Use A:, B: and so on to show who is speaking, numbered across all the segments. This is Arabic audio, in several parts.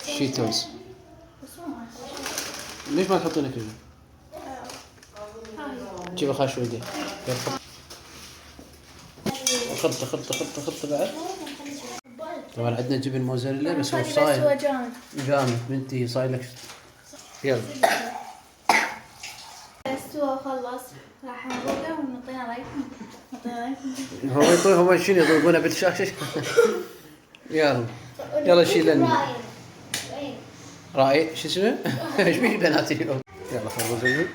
A: شيتوز. ليش ما تحطينه كله؟ جيب خاش ويدي. خلطة خلطة خلطة خلطة بعد. طبعا عندنا جبن موزاريلا بس هو صاير.
B: هو جامد.
A: جامد بنتي صاير لك. يلا.
B: استوى وخلص راح نروقه ونعطينا رايكم.
A: هو يطوي هو شنو يضربونه بالشاشة. يلا. يلا شيل رأي شو اسمه؟ ايش بيه بنات اليوم؟ يلا خربوا زين.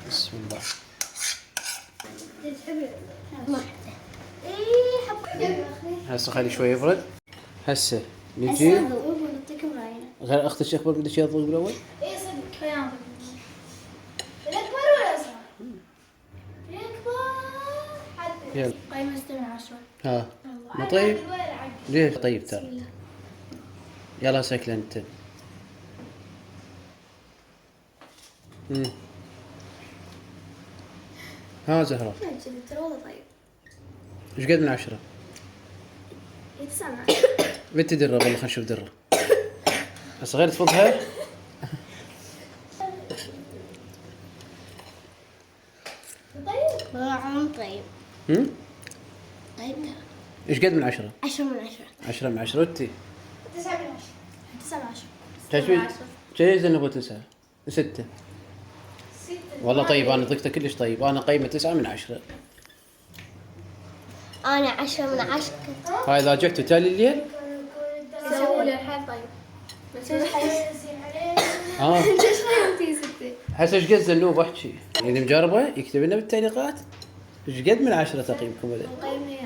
A: بسم الله. هسه خلي شوي يبرد. هسه نجي. غير اختك اخبر بدك يضرب بالاول؟
B: اي صدق خيانة. الاكبر ولا اصغر؟ الاكبر.
A: يلا.
B: قيمة 6 من 10.
A: ها. ما طيب؟ ليش طيب ترى؟ يلا سكل انت. ها زهرة.
B: ترى والله طيب.
A: ايش قد من 10؟
B: 9 من 10.
A: بنت درة والله خلينا نشوف درة. بس غير تفضها.
B: طيب. والله طيب. طيب.
A: ايش قد من 10؟
B: 10 من 10.
A: 10 من 10 انتي؟
B: 9 من 10. 9 من 10.
A: تعرفين جايز انه 9 6. والله طيب انا ضقته كلش طيب انا قيمه 9 من 10.
B: انا 10 من 10.
A: هاي اذا جعتوا تالي الليل
B: سووا لي الحين طيب. بس
A: اه
B: ليش قيمتي 6؟
A: هسه ايش قد زنوب احكي اللي مجربه يكتب لنا بالتعليقات ايش قد من 10 تقييمكم هذا.
B: قيمة